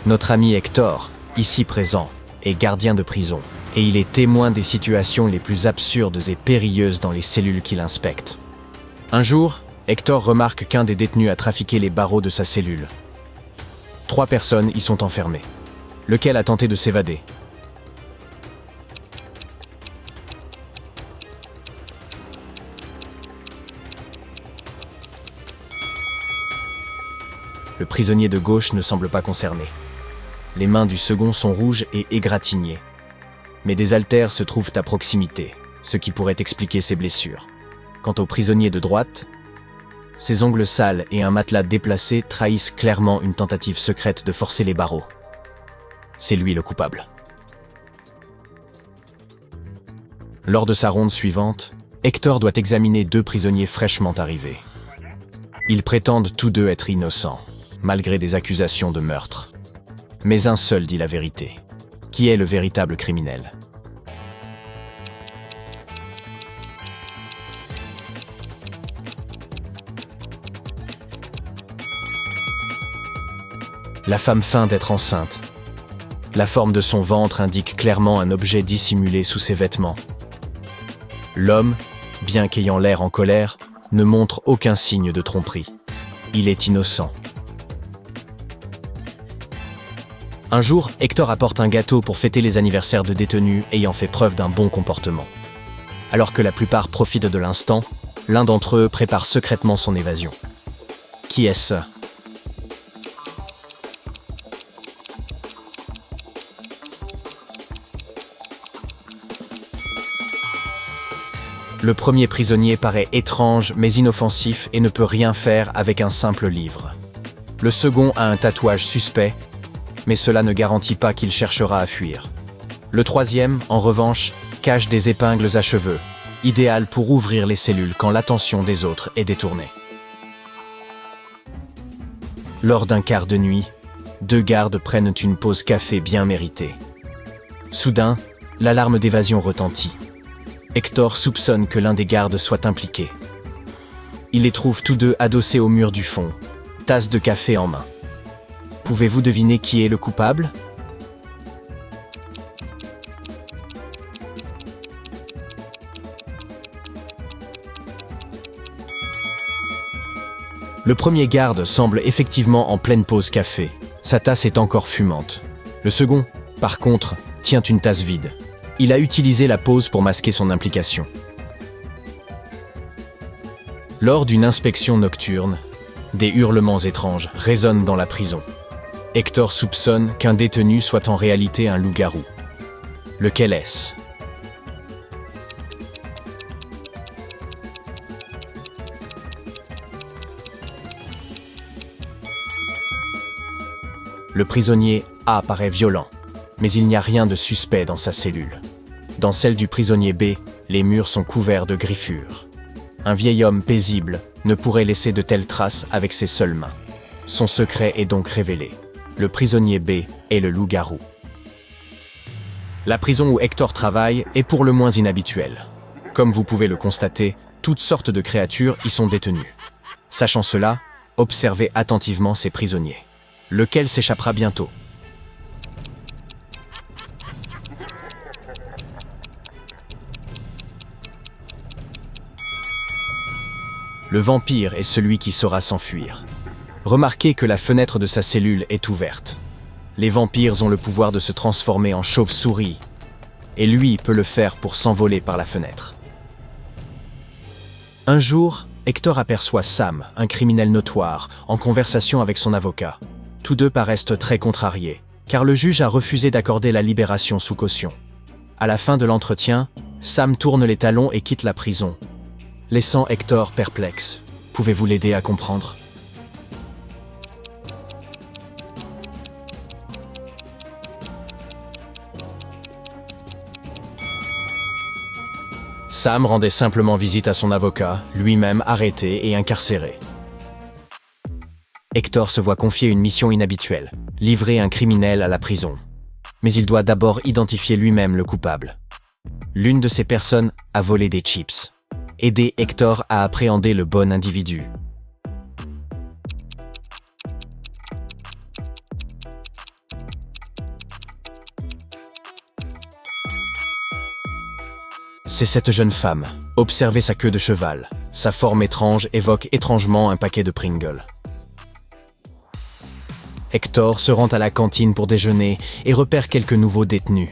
Notre ami Hector, ici présent, est gardien de prison, et il est témoin des situations les plus absurdes et périlleuses dans les cellules qu'il inspecte. Un jour, Hector remarque qu'un des détenus a trafiqué les barreaux de sa cellule. 3 personnes y sont enfermées. Lequel a tenté de s'évader? Le prisonnier de gauche ne semble pas concerné. Les mains du second sont rouges et égratignées. Mais des haltères se trouvent à proximité, ce qui pourrait expliquer ses blessures. Quant au prisonnier de droite, ses ongles sales et un matelas déplacé trahissent clairement une tentative secrète de forcer les barreaux. C'est lui le coupable. Lors de sa ronde suivante, Hector doit examiner 2 prisonniers fraîchement arrivés. Ils prétendent tous 2 être innocents, malgré des accusations de meurtre. Mais un seul dit la vérité. Qui est le véritable criminel? La femme feint d'être enceinte. La forme de son ventre indique clairement un objet dissimulé sous ses vêtements. L'homme, bien qu'ayant l'air en colère, ne montre aucun signe de tromperie. Il est innocent. Un jour, Hector apporte un gâteau pour fêter les anniversaires de détenus ayant fait preuve d'un bon comportement. Alors que la plupart profitent de l'instant, l'un d'entre eux prépare secrètement son évasion. Qui est-ce? Le premier prisonnier paraît étrange mais inoffensif et ne peut rien faire avec un simple livre. Le second a un tatouage suspect, mais cela ne garantit pas qu'il cherchera à fuir. Le troisième, en revanche, cache des épingles à cheveux, idéal pour ouvrir les cellules quand l'attention des autres est détournée. Lors d'un quart de nuit, 2 gardes prennent une pause café bien méritée. Soudain, l'alarme d'évasion retentit. Hector soupçonne que l'un des gardes soit impliqué. Il les trouve tous 2 adossés au mur du fond, tasse de café en main. Pouvez-vous deviner qui est le coupable? Le premier garde semble effectivement en pleine pause café. Sa tasse est encore fumante. Le second, par contre, tient une tasse vide. Il a utilisé la pause pour masquer son implication. Lors d'une inspection nocturne, des hurlements étranges résonnent dans la prison. Hector soupçonne qu'un détenu soit en réalité un loup-garou. Lequel est-ce? Le prisonnier A paraît violent, mais il n'y a rien de suspect dans sa cellule. Dans celle du prisonnier B, les murs sont couverts de griffures. Un vieil homme paisible ne pourrait laisser de telles traces avec ses seules mains. Son secret est donc révélé. Le prisonnier B est le loup-garou. La prison où Hector travaille est pour le moins inhabituelle. Comme vous pouvez le constater, toutes sortes de créatures y sont détenues. Sachant cela, observez attentivement ces prisonniers. Lequel s'échappera bientôt? Le vampire est celui qui saura s'enfuir. Remarquez que la fenêtre de sa cellule est ouverte. Les vampires ont le pouvoir de se transformer en chauve-souris, et lui peut le faire pour s'envoler par la fenêtre. Un jour, Hector aperçoit Sam, un criminel notoire, en conversation avec son avocat. Tous 2 paraissent très contrariés, car le juge a refusé d'accorder la libération sous caution. À la fin de l'entretien, Sam tourne les talons et quitte la prison, laissant Hector perplexe. Pouvez-vous l'aider à comprendre? Sam rendait simplement visite à son avocat, lui-même arrêté et incarcéré. Hector se voit confier une mission inhabituelle, livrer un criminel à la prison. Mais il doit d'abord identifier lui-même le coupable. L'une de ces personnes a volé des chips. Aider Hector à appréhender le bon individu. C'est cette jeune femme. Observez sa queue de cheval. Sa forme étrange évoque étrangement un paquet de Pringles. Hector se rend à la cantine pour déjeuner et repère quelques nouveaux détenus.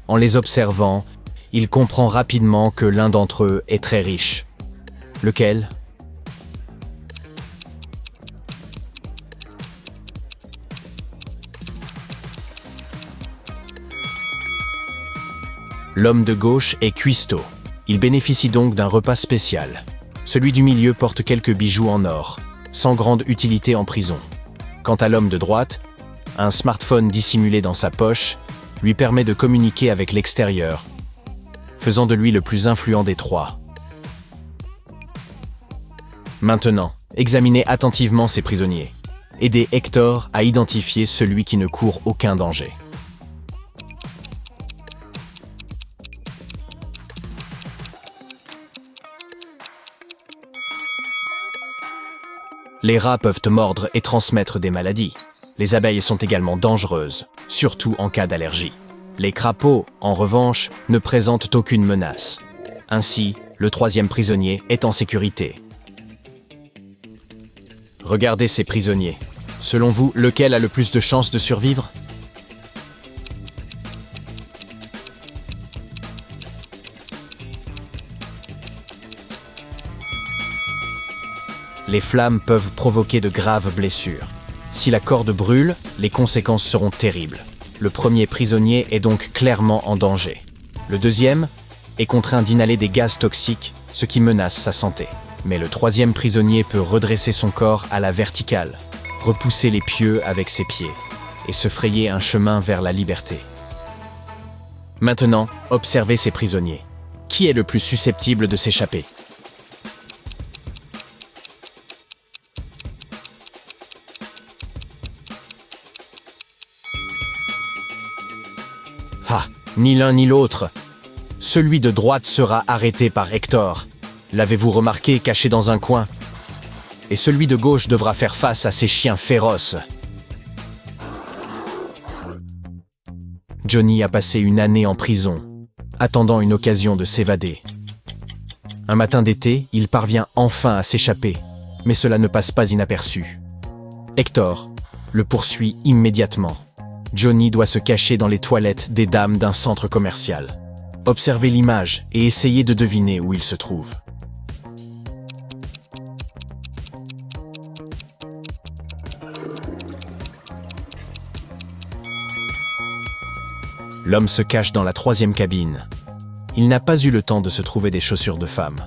En les observant, il comprend rapidement que l'un d'entre eux est très riche. Lequel ? L'homme de gauche est cuistot. Il bénéficie donc d'un repas spécial. Celui du milieu porte quelques bijoux en or, sans grande utilité en prison. Quant à l'homme de droite, un smartphone dissimulé dans sa poche lui permet de communiquer avec l'extérieur, faisant de lui le plus influent des trois. Maintenant, examinez attentivement ces prisonniers. Aidez Hector à identifier celui qui ne court aucun danger. Les rats peuvent mordre et transmettre des maladies. Les abeilles sont également dangereuses, surtout en cas d'allergie. Les crapauds, en revanche, ne présentent aucune menace. Ainsi, le troisième prisonnier est en sécurité. Regardez ces prisonniers. Selon vous, lequel a le plus de chances de survivre ? Les flammes peuvent provoquer de graves blessures. Si la corde brûle, les conséquences seront terribles. Le premier prisonnier est donc clairement en danger. Le deuxième est contraint d'inhaler des gaz toxiques, ce qui menace sa santé. Mais le troisième prisonnier peut redresser son corps à la verticale, repousser les pieux avec ses pieds et se frayer un chemin vers la liberté. Maintenant, observez ces prisonniers. Qui est le plus susceptible de s'échapper ? Ah, ni l'un ni l'autre. Celui de droite sera arrêté par Hector. L'avez-vous remarqué, caché dans un coin ? Et celui de gauche devra faire face à ces chiens féroces. Johnny a passé une année en prison, attendant une occasion de s'évader. Un matin d'été, il parvient enfin à s'échapper, mais cela ne passe pas inaperçu. Hector le poursuit immédiatement. Johnny doit se cacher dans les toilettes des dames d'un centre commercial. Observez l'image et essayez de deviner où il se trouve. L'homme se cache dans la troisième cabine. Il n'a pas eu le temps de se trouver des chaussures de femme.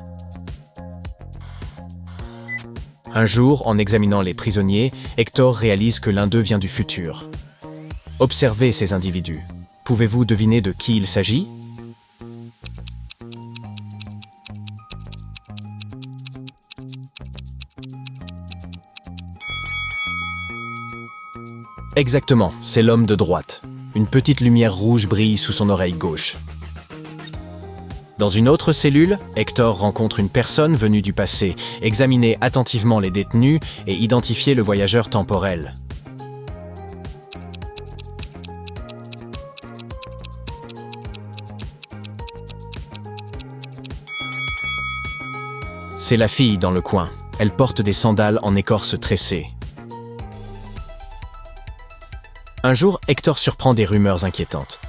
Un jour, en examinant les prisonniers, Hector réalise que l'un d'eux vient du futur. Observez ces individus. Pouvez-vous deviner de qui il s'agit ? Exactement, c'est l'homme de droite. Une petite lumière rouge brille sous son oreille gauche. Dans une autre cellule, Hector rencontre une personne venue du passé. Examinez attentivement les détenus et identifiez le voyageur temporel. C'est la fille dans le coin. Elle porte des sandales en écorce tressée. Un jour, Hector surprend des rumeurs inquiétantes.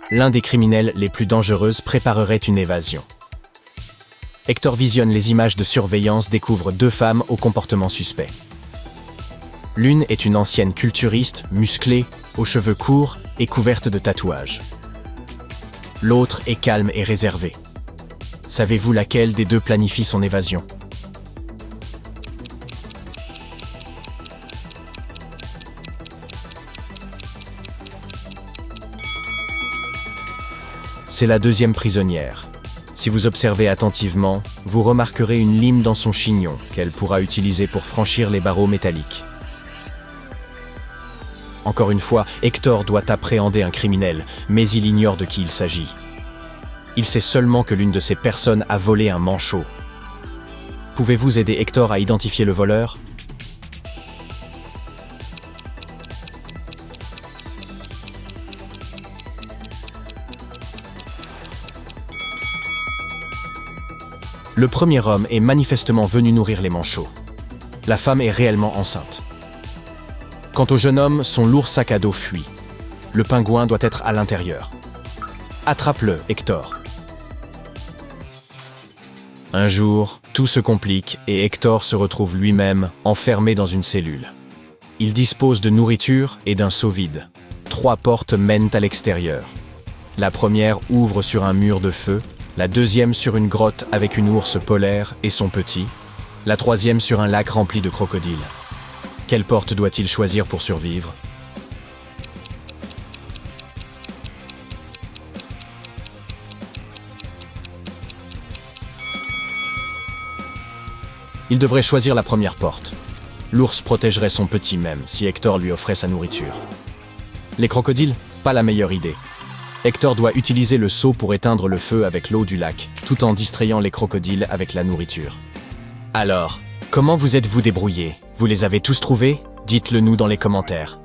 L'un des criminels les plus dangereux préparerait une évasion. Hector visionne les images de surveillance, découvre deux femmes au comportement suspect. L'une est une ancienne culturiste, musclée, aux cheveux courts et couverte de tatouages. L'autre est calme et réservée. Savez-vous laquelle des deux planifie son évasion ? C'est la deuxième prisonnière. Si vous observez attentivement, vous remarquerez une lime dans son chignon qu'elle pourra utiliser pour franchir les barreaux métalliques. Encore une fois, Hector doit appréhender un criminel, mais il ignore de qui il s'agit. Il sait seulement que l'une de ces personnes a volé un manchot. Pouvez-vous aider Hector à identifier le voleur ? Le premier homme est manifestement venu nourrir les manchots. La femme est réellement enceinte. Quant au jeune homme, son lourd sac à dos fuit. Le pingouin doit être à l'intérieur. Attrape-le, Hector. Un jour, tout se complique et Hector se retrouve lui-même enfermé dans une cellule. Il dispose de nourriture et d'un seau vide. 3 portes mènent à l'extérieur. La première ouvre sur un mur de feu, la deuxième sur une grotte avec une ours polaire et son petit, la troisième sur un lac rempli de crocodiles. Quelle porte doit-il choisir pour survivre ? Il devrait choisir la première porte. L'ours protégerait son petit même si Hector lui offrait sa nourriture. Les crocodiles ? Pas la meilleure idée. Hector doit utiliser le seau pour éteindre le feu avec l'eau du lac, tout en distrayant les crocodiles avec la nourriture. Alors, comment vous êtes-vous débrouillés ? Vous les avez tous trouvés ? Dites-le nous dans les commentaires.